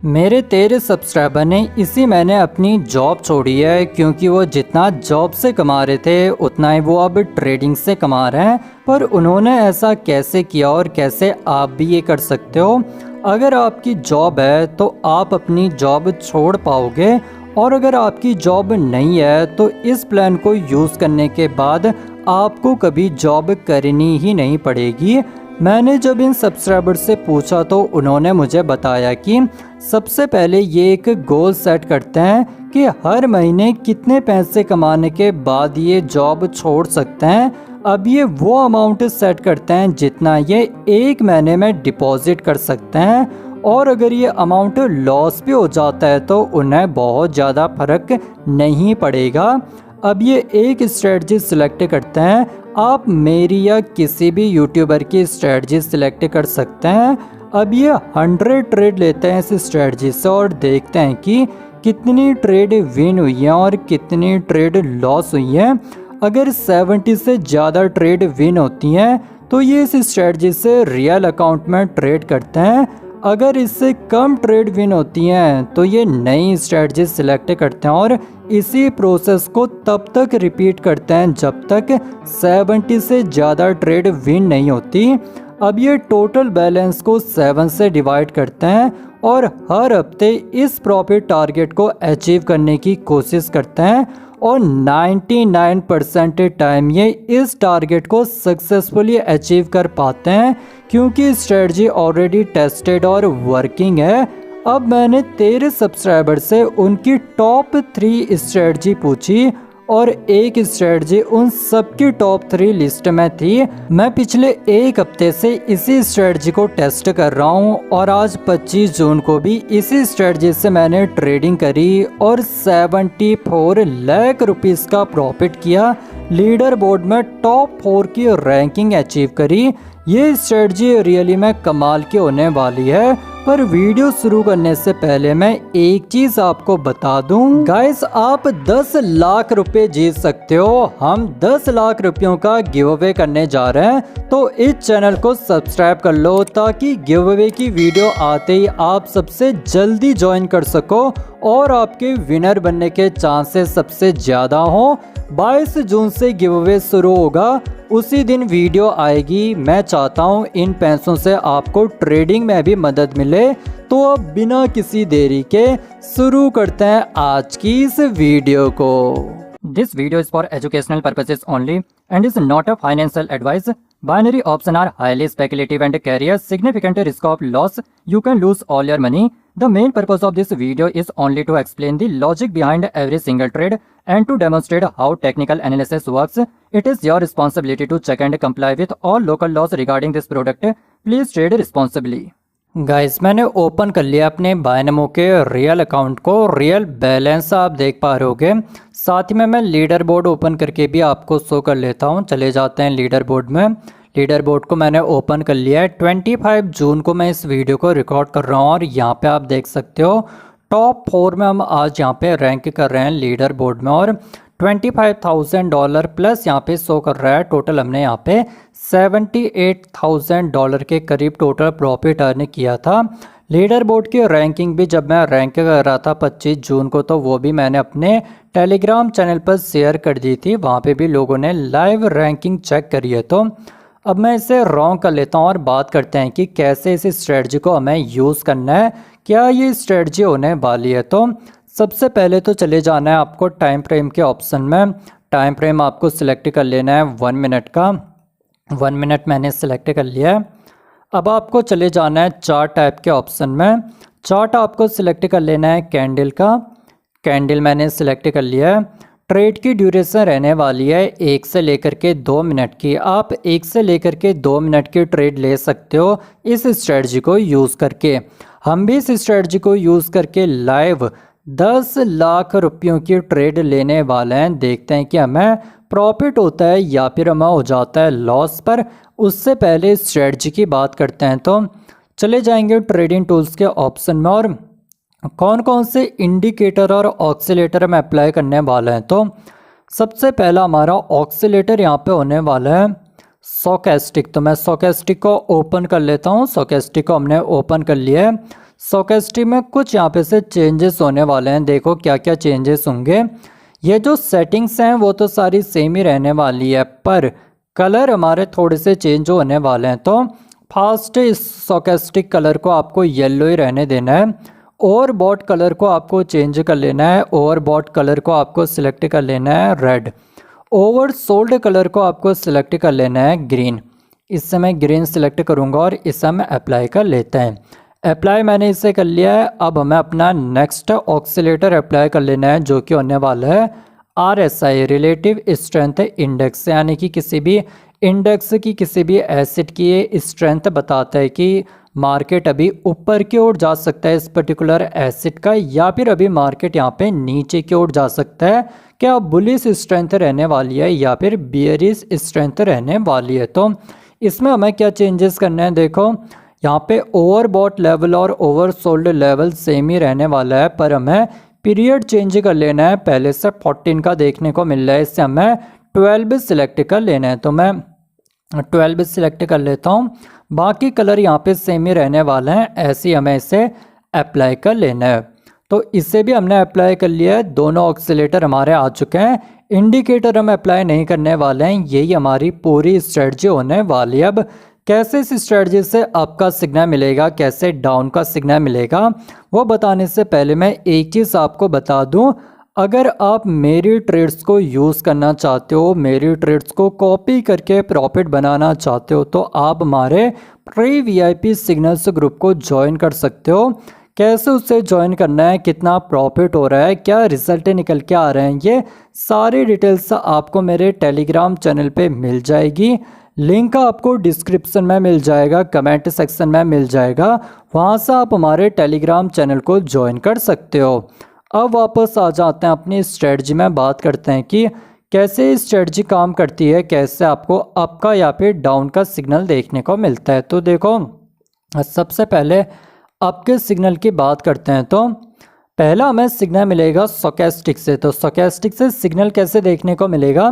मेरे 13 सब्सक्राइबर ने इसी महीने अपनी जॉब छोड़ी है, क्योंकि वो जितना जॉब से कमा रहे थे उतना ही वो अब ट्रेडिंग से कमा रहे हैं। पर उन्होंने ऐसा कैसे किया और कैसे आप भी ये कर सकते हो? अगर आपकी जॉब है तो आप अपनी जॉब छोड़ पाओगे, और अगर आपकी जॉब नहीं है तो इस प्लान को यूज़ करने के बाद आपको कभी जॉब करनी ही नहीं पड़ेगी। मैंने जब इन सब्सक्राइबर से पूछा तो उन्होंने मुझे बताया कि सबसे पहले ये एक गोल सेट करते हैं कि हर महीने कितने पैसे कमाने के बाद ये जॉब छोड़ सकते हैं। अब ये वो अमाउंट सेट करते हैं जितना ये एक महीने में डिपॉजिट कर सकते हैं, और अगर ये अमाउंट लॉस भी हो जाता है तो उन्हें बहुत ज़्यादा फर्क नहीं पड़ेगा। अब ये एक स्ट्रेटजी सिलेक्ट करते हैं, आप मेरी या किसी भी यूट्यूबर की स्ट्रेटजी सिलेक्ट कर सकते हैं। अब ये 100 ट्रेड लेते हैं इस स्ट्रेटजी से और देखते हैं कि कितनी ट्रेड विन हुई है और कितनी ट्रेड लॉस हुई है। अगर 70 से ज़्यादा ट्रेड विन होती हैं तो ये इस स्ट्रेटजी से रियल अकाउंट में ट्रेड करते हैं। अगर इससे कम ट्रेड विन होती हैं तो ये नई स्ट्रेटजी सिलेक्ट करते हैं और इसी प्रोसेस को तब तक रिपीट करते हैं जब तक 70 से ज़्यादा ट्रेड विन नहीं होती। अब ये टोटल बैलेंस को 7 से डिवाइड करते हैं और हर हफ्ते इस प्रॉफिट टारगेट को अचीव करने की कोशिश करते हैं, और 99% टाइम ये इस टारगेट को सक्सेसफुली अचीव कर पाते हैं, क्योंकि स्ट्रेटजी ऑलरेडी टेस्टेड और वर्किंग है। अब मैंने 13 सब्सक्राइबर से उनकी टॉप 3 स्ट्रेटजी पूछी और एक स्ट्रेटजी उन सबकी टॉप 3 लिस्ट में थी। मैं पिछले एक हफ्ते से इसी स्ट्रेटजी को टेस्ट कर रहा हूँ और आज 25 जून को भी इसी स्ट्रेटजी से मैंने ट्रेडिंग करी और 74 लाख रुपीस का प्रॉफिट किया। लीडर बोर्ड में टॉप 4 की रैंकिंग अचीव करी। ये स्ट्रेटजी रियली में कमाल की होने वाली है। पर वीडियो शुरू करने से पहले मैं एक चीज आपको बता दूं, गाइस आप 10 लाख रुपए जीत सकते हो। हम 10 लाख रुपयों का गिव अवे करने जा रहे हैं, तो इस चैनल को सब्सक्राइब कर लो ताकि गिव अवे की वीडियो आते ही आप सबसे जल्दी ज्वाइन कर सको और आपके विनर बनने के चांसेस सबसे ज़्यादा हो। 22 जून से गिव अवे शुरू होगा, उसी दिन वीडियो आएगी। मैं चाहता हूँ इन पैसों से आपको ट्रेडिंग में भी मदद मिले। तो अब बिना किसी देरी के शुरू करते हैं आज की इस वीडियो को। This video is for educational purposes only and is not a financial advice. Binary options are highly speculative and carry a significant risk of loss. You can lose all your money. The main purpose of this video is only to explain the logic behind every single trade and to demonstrate how technical analysis works. It is your responsibility to check and comply with all local laws regarding this product. Please trade responsibly. Guys मैंने open कर लिया अपने बायनमो के real account को। Real balance आप देख पा रहे होगे। साथ ही में मैं लीडर बोर्ड ओपन करके भी आपको शो कर लेता हूं। चले जाते हैं लीडर बोर्ड में। लीडर बोर्ड को मैंने ओपन कर लिया है। 25 जून को मैं इस वीडियो को रिकॉर्ड कर रहा हूं और यहाँ पे आप देख सकते हो टॉप 4 में हम आज यहाँ पे रैंक कर रहे हैं लीडर बोर्ड में, और $25,000 प्लस यहाँ पे शो कर रहा है। टोटल हमने यहाँ पे $78,000 के करीब टोटल प्रॉफिट अर्न किया था। लीडर बोर्ड की रैंकिंग भी जब मैं रैंक कर रहा था 25 जून को, तो वो भी मैंने अपने टेलीग्राम चैनल पर शेयर कर दी थी। वहाँ पे भी लोगों ने लाइव रैंकिंग चेक करी है। तो अब मैं इसे रॉन्ग कर लेता हूँ और बात करते हैं कि कैसे इस स्ट्रेटजी को हमें यूज़ करना है, क्या ये स्ट्रेटजी होने वाली है। तो सबसे पहले तो चले जाना है आपको टाइम फ्रेम के ऑप्शन में। टाइम फ्रेम आपको सिलेक्ट कर लेना है 1 मिनट का। 1 मिनट मैंने सिलेक्ट कर लिया है। अब आपको चले जाना है चार्ट टाइप के ऑप्शन में। चार्ट आपको सिलेक्ट कर लेना है कैंडल का। कैंडल मैंने सिलेक्ट कर लिया है। ट्रेड की ड्यूरेशन रहने वाली है 1 से लेकर के 2 मिनट की। आप 1 से लेकर के 2 मिनट की ट्रेड ले सकते हो इस स्ट्रेटजी को यूज़ करके। हम भी इस स्ट्रेटजी को यूज़ करके लाइव 10 लाख रुपयों की ट्रेड लेने वाले हैं। देखते हैं कि हमें प्रॉफिट होता है या फिर हमें हो जाता है लॉस। पर उससे पहले स्ट्रेटजी की बात करते हैं, तो चले जाएंगे ट्रेडिंग टूल्स के ऑप्शन में और कौन कौन से इंडिकेटर और ऑक्सीलेटर में अप्लाई करने वाले हैं। तो सबसे पहला हमारा ऑक्सीलेटर यहाँ पे होने वाला है स्टोकेस्टिक। तो मैं स्टोकेस्टिक को ओपन कर लेता हूँ। स्टोकेस्टिक को हमने ओपन कर लिया है। स्टोकेस्टिक में कुछ यहाँ पे से चेंजेस होने वाले हैं। देखो क्या क्या चेंजेस होंगे। ये जो सेटिंग्स हैं वो तो सारी सेम ही रहने वाली है, पर कलर हमारे थोड़े से चेंज होने वाले हैं। तो फर्स्ट इस स्टोकेस्टिक कलर को आपको येलो ही रहने देना है। ओवरबॉट कलर को आपको चेंज कर लेना है। ओवरबॉट कलर को आपको सिलेक्ट कर लेना है रेड। ओवरसोल्ड कलर को आपको सिलेक्ट कर लेना है ग्रीन। इससे मैं ग्रीन सिलेक्ट करूंगा और इसे हम अप्लाई कर लेते हैं। अप्लाई मैंने इसे कर लिया है। अब हमें अपना नेक्स्ट ऑक्सीलेटर अप्लाई कर लेना है, जो कि होने वाला है RSI, रिलेटिव स्ट्रेंथ इंडेक्स, यानी कि किसी भी इंडेक्स की किसी भी एसिड की ये स्ट्रेंथ बताता है कि मार्केट अभी ऊपर की ओर जा सकता है इस पर्टिकुलर एसिड का, या फिर अभी मार्केट यहाँ पे नीचे की ओर जा सकता है। क्या बुलिश स्ट्रेंथ रहने वाली है या फिर बियरिश स्ट्रेंथ रहने वाली है। तो इसमें हमें क्या चेंजेस करना है, देखो यहाँ पे ओवरबॉट लेवल और ओवरसोल्ड लेवल सेम ही रहने वाला है, पर हमें पीरियड चेंज कर लेना है। पहले से 14 का देखने को मिल रहा है, इससे हमें 12 सिलेक्ट कर लेना है। तो मैं 12 सिलेक्ट कर लेता हूँ। बाकी कलर यहाँ पे सेम ही रहने वाले हैं, ऐसे ही हमें इसे अप्लाई कर लेना है। तो इसे भी हमने अप्लाई कर लिया है। दोनों ऑक्सीलेटर हमारे आ चुके हैं। इंडिकेटर हम अप्लाई नहीं करने वाले हैं। यही हमारी पूरी स्ट्रेटजी होने वाली है। अब कैसे इस स्ट्रेटजी से अप का सिग्नल मिलेगा, कैसे डाउन का सिग्नल मिलेगा, वो बताने से पहले मैं एक चीज़ आपको बता दूं। अगर आप मेरी ट्रेड्स को यूज़ करना चाहते हो, मेरी ट्रेड्स को कॉपी करके प्रॉफिट बनाना चाहते हो, तो आप हमारे प्री VIP सिग्नल्स ग्रुप को ज्वाइन कर सकते हो। कैसे उससे ज्वाइन करना है, कितना प्रॉफिट हो रहा है, क्या रिजल्ट निकल के आ रहे हैं, ये सारी डिटेल्स आपको मेरे टेलीग्राम चैनल पे मिल जाएगी। लिंक आपको डिस्क्रिप्शन में मिल जाएगा, कमेंट सेक्शन में मिल जाएगा, वहाँ से आप हमारे टेलीग्राम चैनल को ज्वाइन कर सकते हो। अब वापस आ जाते हैं अपनी स्ट्रेटजी में, बात करते हैं कि कैसे स्ट्रेटजी काम करती है, कैसे आपको अप का या फिर डाउन का सिग्नल देखने को मिलता है। तो देखो सबसे पहले अप के सिग्नल की बात करते हैं। तो पहला हमें सिग्नल मिलेगा स्टोकेस्टिक से। तो स्टोकेस्टिक से सिग्नल कैसे देखने को मिलेगा,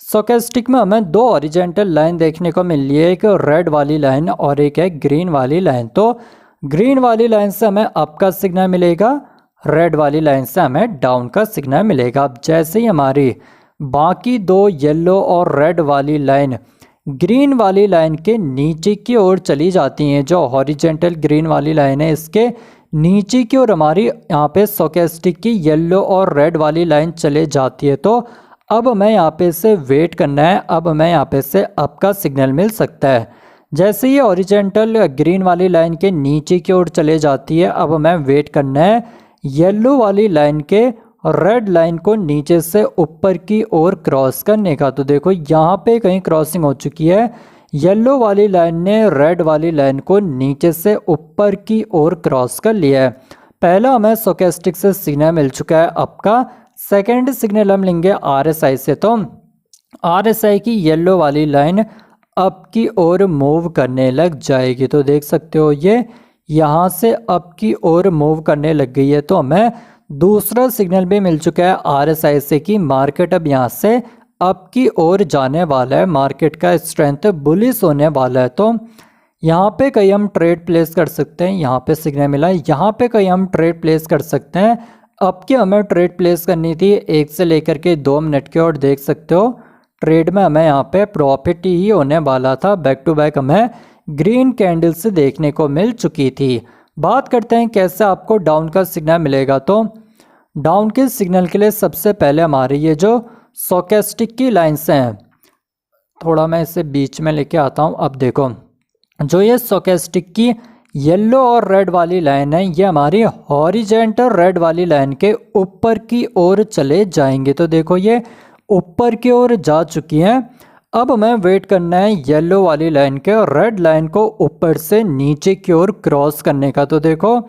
स्टोकेस्टिक में हमें दो हॉरिजॉन्टल लाइन देखने को मिल रही है, एक रेड वाली लाइन और एक है ग्रीन वाली लाइन। तो ग्रीन वाली लाइन से हमें अप का सिग्नल मिलेगा, रेड वाली लाइन से हमें डाउन का सिग्नल मिलेगा। अब जैसे ही हमारी बाकी दो येलो और रेड वाली लाइन ग्रीन वाली लाइन के नीचे की ओर चली जाती हैं, जो हॉरिजॉन्टल ग्रीन वाली लाइन है इसके नीचे की ओर हमारी यहाँ पे स्टोकेस्टिक की येलो और रेड वाली लाइन चले जाती है। तो अब हमें यहाँ पे से वेट करना है। अब हमें यहाँ पे से अप का सिग्नल मिल सकता है। जैसे ही हॉरिजॉन्टल ग्रीन वाली लाइन के नीचे की ओर चले जाती है, अब हमें वेट करना है येलो वाली लाइन के रेड लाइन को नीचे से ऊपर की ओर क्रॉस करने का। तो देखो यहाँ पे कहीं क्रॉसिंग हो चुकी है। येलो वाली लाइन ने रेड वाली लाइन को नीचे से ऊपर की ओर क्रॉस कर लिया है। पहला हमें स्टोकेस्टिक से सिग्नल मिल चुका है अप का। सेकेंड सिग्नल हम लेंगे RSI से। तो RSI की येलो वाली लाइन अप की ओर मूव करने लग जाएगी। तो देख सकते हो ये यहाँ से अप की ओर मूव करने लग गई है। तो हमें दूसरा सिग्नल भी मिल चुका है RSI से कि मार्केट अब यहाँ से अप की ओर जाने वाला है, मार्केट का स्ट्रेंथ बुलिश होने वाला है। तो यहाँ पे कहीं हम ट्रेड प्लेस कर सकते हैं। यहाँ पे सिग्नल मिला है, यहाँ पे कहीं हम ट्रेड प्लेस कर सकते हैं। अब की हमें ट्रेड प्लेस करनी थी 1 से लेकर के 2 मिनट की, और देख सकते हो ट्रेड में हमें यहाँ पे प्रॉफिट ही होने वाला था। बैक टू बैक हमें ग्रीन कैंडल्स देखने को मिल चुकी थी। बात करते हैं कैसे आपको डाउन का सिग्नल मिलेगा। तो डाउन के सिग्नल के लिए सबसे पहले हमारी ये जो स्टोकेस्टिक की लाइन्स हैं, थोड़ा मैं इसे बीच में लेके आता हूँ। अब देखो जो ये स्टोकेस्टिक की येलो और रेड वाली लाइन है, ये हमारी हॉरिजॉन्टल रेड वाली लाइन के ऊपर की ओर चले जाएंगे। तो देखो ये ऊपर की ओर जा चुकी हैं। अब हमें वेट करना है येलो वाली लाइन के और रेड लाइन को ऊपर से नीचे की ओर क्रॉस करने का। तो देखो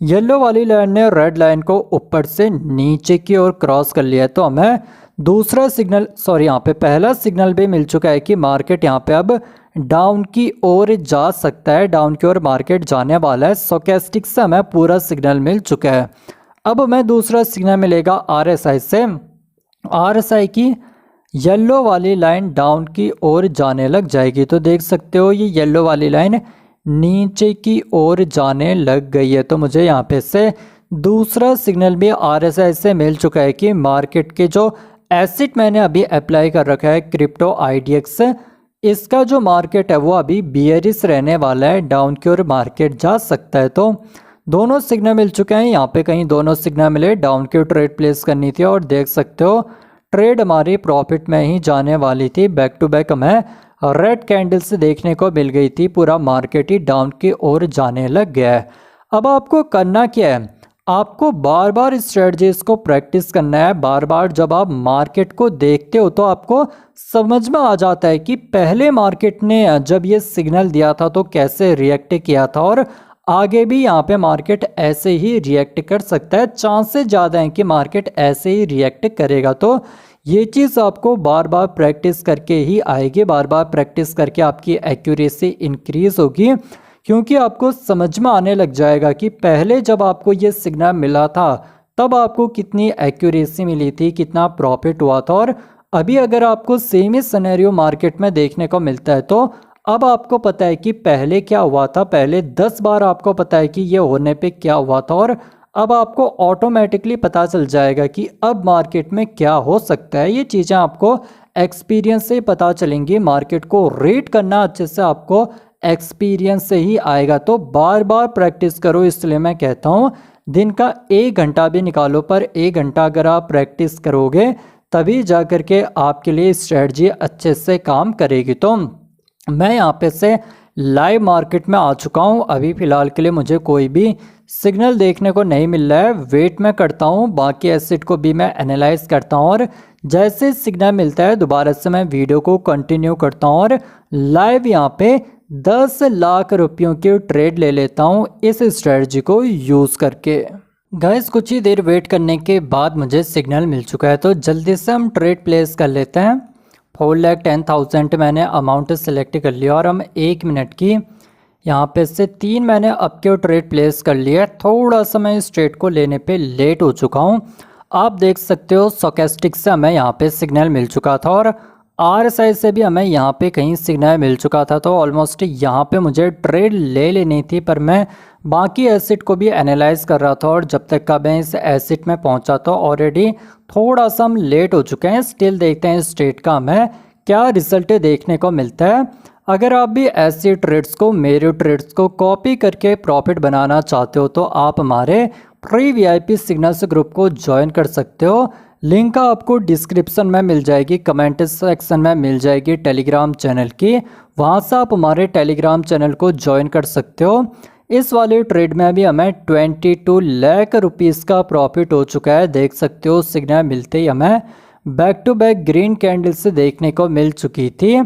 येलो वाली लाइन ने रेड लाइन को ऊपर से नीचे की ओर क्रॉस कर लिया है। तो हमें दूसरा सिग्नल, यहाँ पे पहला सिग्नल भी मिल चुका है कि मार्केट यहाँ पे अब डाउन की ओर जा सकता है, डाउन की ओर मार्केट जाने वाला है। स्टोकेस्टिक से हमें पूरा सिग्नल मिल चुका है। अब हमें दूसरा सिग्नल मिलेगा RSI से। RSI की येलो वाली लाइन डाउन की ओर जाने लग जाएगी। तो देख सकते हो ये येलो वाली लाइन नीचे की ओर जाने लग गई है। तो मुझे यहाँ पे से दूसरा सिग्नल भी RSI से मिल चुका है कि मार्केट के जो एसेट मैंने अभी अप्लाई कर रखा है क्रिप्टो IDX, इसका जो मार्केट है वो अभी बियरिश रहने वाला है, डाउन की ओर मार्केट जा सकता है। तो दोनों सिग्नल मिल चुके हैं। यहाँ पे कहीं दोनों सिग्नल मिले, डाउन की ओर ट्रेड प्लेस करनी थी और देख सकते हो ट्रेड हमारी प्रॉफिट में ही जाने वाली थी। बैक टू बैक हमें रेड कैंडल्स देखने को मिल गई थी, पूरा मार्केट ही डाउन की ओर जाने लग गया है। अब आपको करना क्या है, आपको बार बार इस स्ट्रेटजीज को प्रैक्टिस करना है। बार बार जब आप मार्केट को देखते हो तो आपको समझ में आ जाता है कि पहले मार्केट ने जब ये सिग्नल दिया था तो कैसे रिएक्ट किया था, और आगे भी यहाँ पे मार्केट ऐसे ही रिएक्ट कर सकता है। चांसेस ज़्यादा हैं कि मार्केट ऐसे ही रिएक्ट करेगा। तो ये चीज़ आपको बार बार प्रैक्टिस करके ही आएगी, बार बार प्रैक्टिस करके आपकी एक्यूरेसी इंक्रीज होगी, क्योंकि आपको समझ में आने लग जाएगा कि पहले जब आपको ये सिग्नल मिला था तब आपको कितनी एक्यूरेसी मिली थी, कितना प्रॉफिट हुआ था, और अभी अगर आपको सेम ही सिनेरियो मार्केट में देखने को मिलता है तो अब आपको पता है कि पहले क्या हुआ था, पहले 10 बार आपको पता है कि ये होने पे क्या हुआ था, और अब आपको ऑटोमेटिकली पता चल जाएगा कि अब मार्केट में क्या हो सकता है। ये चीज़ें आपको एक्सपीरियंस से पता चलेंगी। मार्केट को रीड करना अच्छे से आपको एक्सपीरियंस से ही आएगा। तो बार बार प्रैक्टिस करो, इसलिए मैं कहता हूँ दिन का 1 घंटा भी निकालो, पर 1 घंटा अगर आप प्रैक्टिस करोगे तभी जा कर के आपके लिए स्ट्रेटजी अच्छे से काम करेगी। तो मैं यहाँ पे से लाइव मार्केट में आ चुका हूँ। अभी फ़िलहाल के लिए मुझे कोई भी सिग्नल देखने को नहीं मिल रहा है। वेट मैं करता हूँ, बाकी एसेट को भी मैं एनालाइज करता हूँ, और जैसे सिग्नल मिलता है दोबारा से मैं वीडियो को कंटिन्यू करता हूँ और लाइव यहाँ पे 10 लाख रुपयों की ट्रेड ले लेता हूँ इस स्ट्रेटजी को यूज़ करके। गाइस कुछ ही देर वेट करने के बाद मुझे सिग्नल मिल चुका है, तो जल्दी से हम ट्रेड प्लेस कर लेते हैं। 4,10,000 मैंने अमाउंट सेलेक्ट कर लिया और हम 1 मिनट की यहाँ पे से 3 मैंने अब के ट्रेड प्लेस कर लिया। थोड़ा सा मैं इस ट्रेड को लेने पे लेट हो चुका हूँ। आप देख सकते हो स्टोचैस्टिक से हमें यहाँ पे सिग्नल मिल चुका था और RSI से भी हमें यहाँ पे कहीं सिग्नल मिल चुका था। तो ऑलमोस्ट यहाँ पे मुझे ट्रेड ले लेनी थी, पर मैं बाकी एसेट को भी एनालाइज कर रहा था, और जब तक का मैं इस एसेट में पहुँचा तो ऑलरेडी थोड़ा सा हम लेट हो चुके हैं। स्टिल देखते हैं इस ट्रेड का हमें क्या रिजल्ट देखने को मिलता है। अगर आप भी ऐसे ट्रेड्स को, मेरे ट्रेड्स को कॉपी करके प्रॉफिट बनाना चाहते हो तो आप हमारे फ्री VIP सिग्नल्स ग्रुप को ज्वाइन कर सकते हो। लिंक आपको डिस्क्रिप्शन में मिल जाएगी, कमेंट सेक्शन में मिल जाएगी टेलीग्राम चैनल की, वहाँ से आप हमारे टेलीग्राम चैनल को ज्वाइन कर सकते हो। इस वाले ट्रेड में भी हमें 22 लाख रुपीज़ का प्रॉफिट हो चुका है। देख सकते हो सिग्नल मिलते ही हमें back to back green candles देखने को मिल चुकी थी।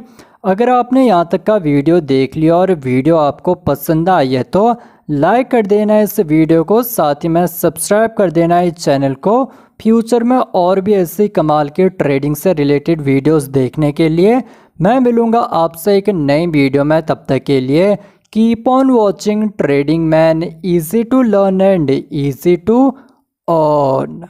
अगर आपने यहाँ तक का वीडियो देख लिया और वीडियो आपको पसंद आई है तो लाइक कर देना इस वीडियो को, साथ ही में सब्सक्राइब कर देना इस चैनल को फ्यूचर में और भी ऐसी कमाल के ट्रेडिंग से रिलेटेड वीडियोस देखने के लिए। मैं मिलूँगा आपसे एक नई वीडियो में, तब तक के लिए keep on watching trading man, easy to learn and easy to earn.